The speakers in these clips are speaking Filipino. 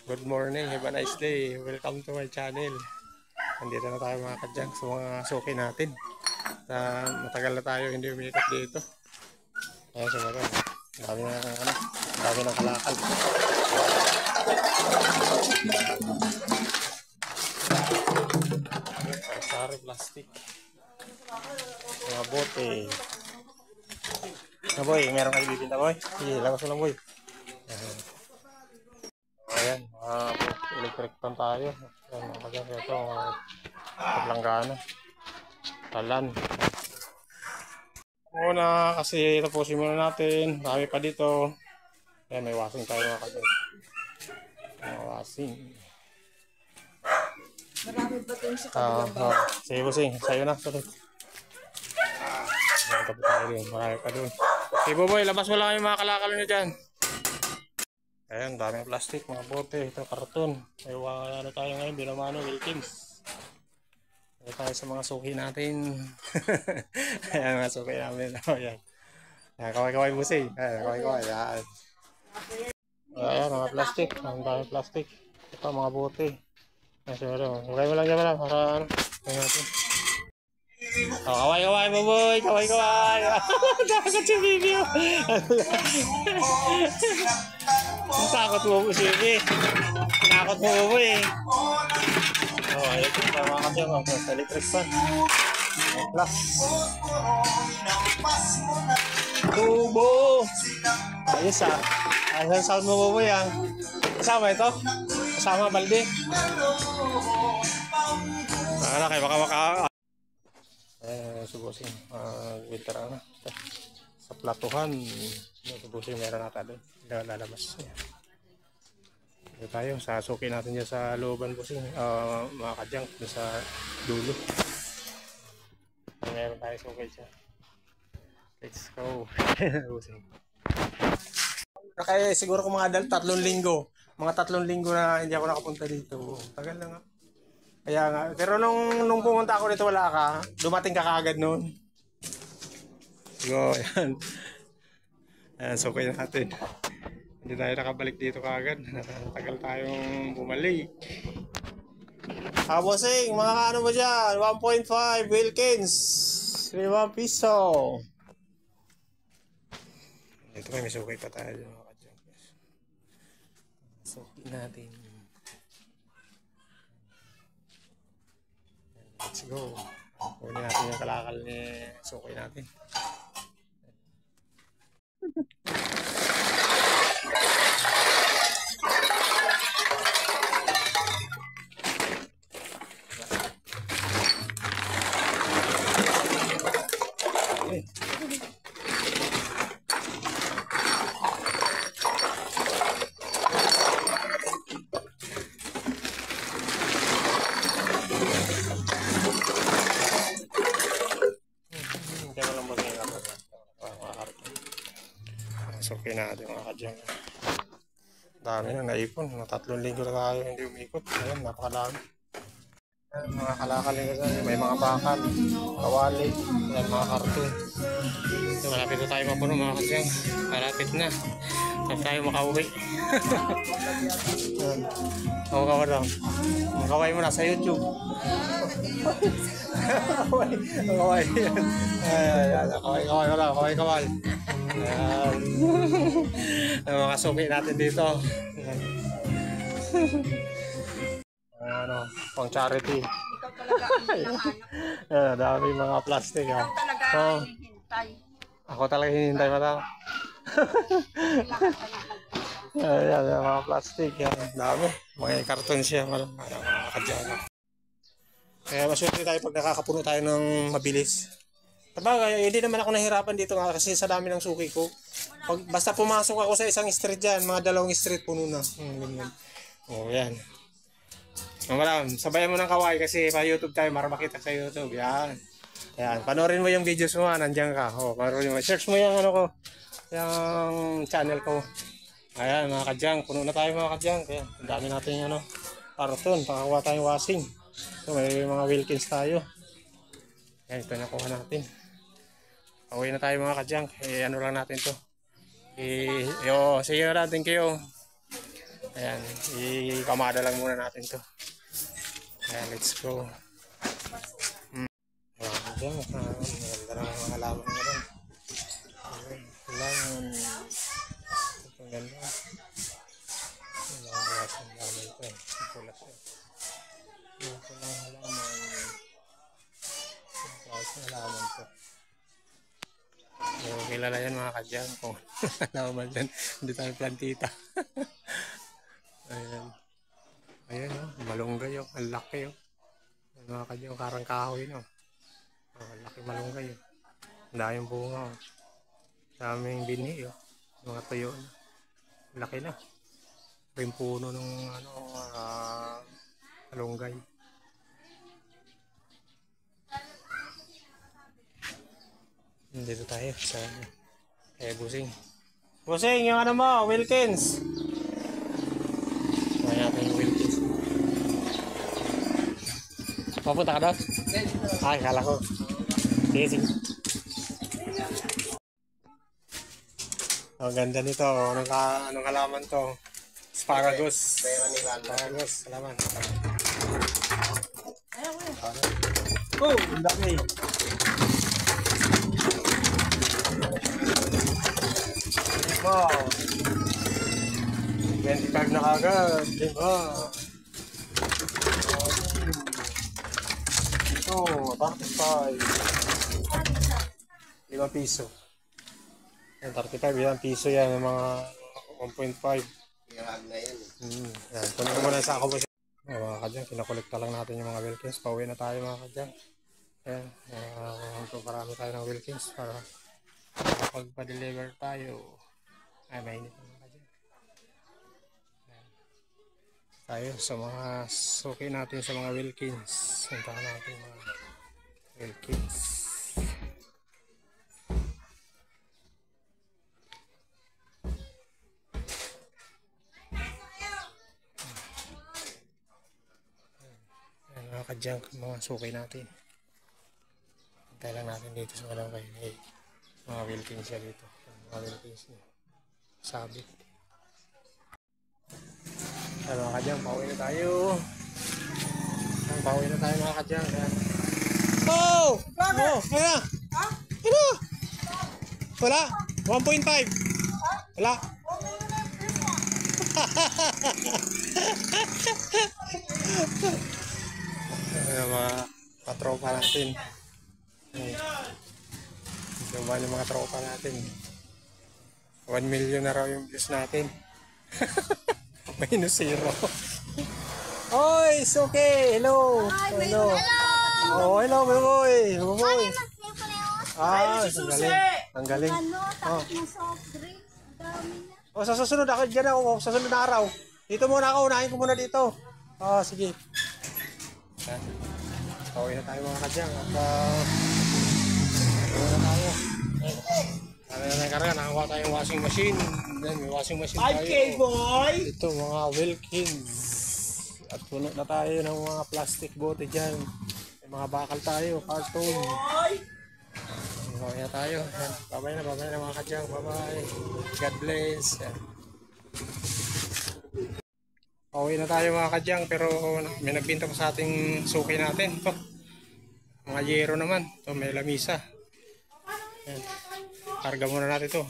Good morning, have a nice day. Welcome to my channel. Nandito na tayo mga kadyang sa mga suki natin. Matagal na tayo hindi umikot dito. Ayan sa mga dami ng kalakal. Sari plastic. Mga bote. Na boy, meron kayo bibinta boy? Sige, labas mo lang boy. Ayan, electric pan tayo. Ayan, maganda ito, paglanggana. Talan. Una, kasi tapusin muna natin. Dami pa dito. Ayan, may wasing tayo mga kadyan. May wasing. Marami ba ito sa kabilang ba? Sige busing, sa'yo na. Sorry. Marami pa tayo rin. Marami pa doon. Okay, Boboy, labas mo lang yung mga kalakal nyo dyan. Ayan, daming plastic, mga bote, ito karton. May ano tayo ngayon, binamano, Wilkins. Ito tayo sa mga suki natin. Ayan, mga suki namin. Ayan. Ayan, kaway-kaway busing. Ayan, kaway-kaway. Ayan. Ayan, mga plastic. Ang daming plastic. Ito, mga bote. Ayan, siguro. Hukay mo lang dyan para ano. Ayan natin. Oh, kaway-kaway, Boboy! Kaway-kaway! Dagat si video! Ang takot mo po sige. Takot mo po eh. Oh, electric fan mga kadyang. Electric fan. Plus. Tubo. Ayos ah. Ayos ang sound mo po yan. Kasama ito? Kasama balde? Nakala kayo baka subusin. Winter na. Sa platuhan. Subusin meron nata doon. Lalabas niya. Ito tayo. Sasukin natin dyan sa looban busing. Mga kadyang sa dulo. Meron tayo sukay siya. Let's go. Busing. Kaya siguro kung mga 3 linggo. Mga 3 linggo na hindi ako nakapunta dito. Tagal na nga. Kaya nga. Pero nung pumunta ako dito wala ka. Dumating ka kaagad noon. Go. Ayan. Ayan. Sukay natin. Hindi tayo nakabalik dito kaagad. Tagal tayong bumalik. Bossing, mga ano ba dyan? 1.5 Wilkins. 5 piso. Ito may sukay pa tayo. Sukay natin. Let's go. Kunin natin yung kalakal ni sukay natin. Okay natin mga kadyang. Dami na naipon. Mga 3 linggo na tayo hindi umikot. Ayan, napakalami. Ayan, mga kalakal nila. May mga bakal, kawali, ayan, mga karton. So, malapit na tayo mapuno mga kadyang. Malapit na. Malapit tayo makauwi. Kaway lang. Kaway mo na sa YouTube. Kaway. Ayan, kaway mo lang. Kaway. Ayan. Ang mga suki natin dito. Ano, pang charity. Ikaw talaga Ayan, dami mga plastic. ikaw talaga hinihintay. Ako talaga hinihintay pa tao. Ayan, mga plastic. Ayan, dami. Mga karton siya. Mga kadyana. Kaya maswerte tayo pag nakakapuno tayo ng mabilis. Sabagay, hindi naman ako nahirapan dito nga kasi sa dami ng suki ko. Basta pumasok ako sa isang street dyan, mga 2 street puno na. Oh, yan. Maram, sabayan mo ng kaway kasi pa YouTube tayo, para makita sa YouTube. Yan. Yan, panoorin mo yung videos mo, nandiyan ka. Oh, panoorin mo. Search mo yung ano ko, yung channel ko. Ayan, mga kadyang, puno na tayo mga kadyang. Kaya, ang dami natin ano, karton, pakakuha tayong washing. So, may mga Wilkins tayo. Yan, ito nakuha natin. Pauwi na tayo mga kadyang. Ano lang natin to. Sige na, thank you. Ayan, ikamada lang muna natin to. Ayan, let's go. Ayan, maganda na mga halaman na rin. Ayan, halaman. Ito ang ganda. Ayan, ang halaman ito eh. Pula siya. Ito lang halaman. Ito ang halaman ito. So, kilala yan mga kadyang kung halaman yan. Hindi tayo plantita. Ayan. Ayan o, malunggay o. Ang laki o. Mga kadyang karang kahoy no. Ang laki malunggay o. Ang daming bunga o. Daming binhi o. Mga tuyo na. Laki na. Rin puno ng ano, malunggay. Dito tayo sa Busing. Busing, yung ano mo, Wilkins. Kaya natin yung Wilkins. Papunta ka doon? Ay, kala ko. Sige, sige. Ang ganda nito. Anong halaman to? Asparagus. Asparagus. Halaman. Oh, ang dami. Wow. 25 na kagad. Diba? Ito, 35. 5 piso. 35, ilang piso yan, mga 1.5. Yan na yan. Yan, kunin ko muna sa ako. Mga kadyang, kinakolekta lang natin yung mga Wilkins. Pauwi na tayo mga kadyang. Ayan, parami tayo ng Wilkins para pagpa-deliver tayo. Ay, mainit na mga kadyang. Tayo sa mga suki natin sa mga Wilkins. Suntahan natin mga Wilkins. Mga kadyang, mga suki natin. Hintay lang natin dito sa malangkay. Mga Wilkins siya dito. Mga Wilkins niya. Sabit. Ay, mga kadyang, pauwi na tayo. Pauwi na tayo mga kadyang. Oh! Oh! Kaya! Ano? Wala? 1.5? Wala? Mga patropa natin. Diba yung mga tropa natin. 1 million na raw yung views natin. Minus 0. Oy, it's okay. Hello. Hello. Oh, hello, Buboy. Buboy. Ah, ang galing. Ang galing. Oh. Oh, sa susunod ako dyan ako. Sa susunod na araw. Dito muna ako. Unahin ko muna dito. Oh, sige. Pauwi na tayo mga kadyang. Pauwi na tayo. Nakakuha tayong washing machine. Then, may washing machine tayo. 5K boy! Ito mga Wilkins. At puno na tayo ng mga plastic bote dyan. May mga bakal tayo, carton. Pauwi na tayo. Babay na mga kadyang. Babay. God bless. Pauwi na tayo mga kadyang, pero may nagbinta pa sa ating suki natin. Ito. Mga yero naman. Ito, may lamisa. Ayan. Karga muna natin ito.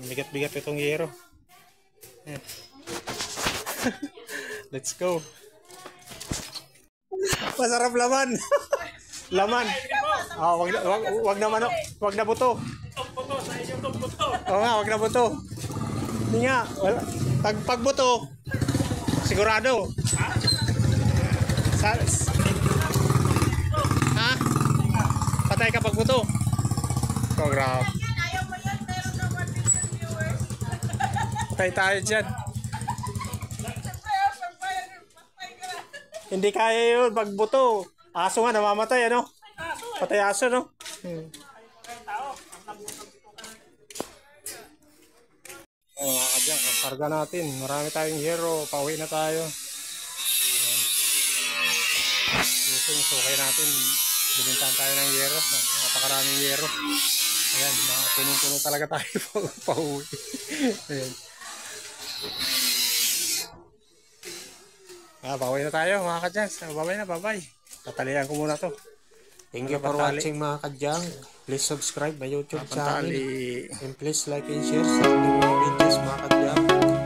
Bigat-bigat itong yero. Ayan. Let's go. Masarap laman. Laman. Ah, wag na manok. Wag na buto. Oo nga, wag na buto. Hindi nga. Pag buto, sigurado. Ha? Patay ka pag buto. Oh, grabe. Patay tayo dyan. Hindi kaya yun pag buto. Aso nga namamatay, ano? Patay aso, no? Oh, mga kadyang, karga natin. Marami tayong hero. Pauwi na tayo. Gusto yung sukay natin. Binintahan tayo ng yero. Napakaraming yero. Ayan, punong-puno talaga tayo pauwi. Ayan. Baway na tayo mga kadyang. Babay na, babay. Tatalian ko muna to. Thank you for watching mga kadyang. Please subscribe my YouTube channel. Pantali. And please like and share sa ating mga videos mga kadyang.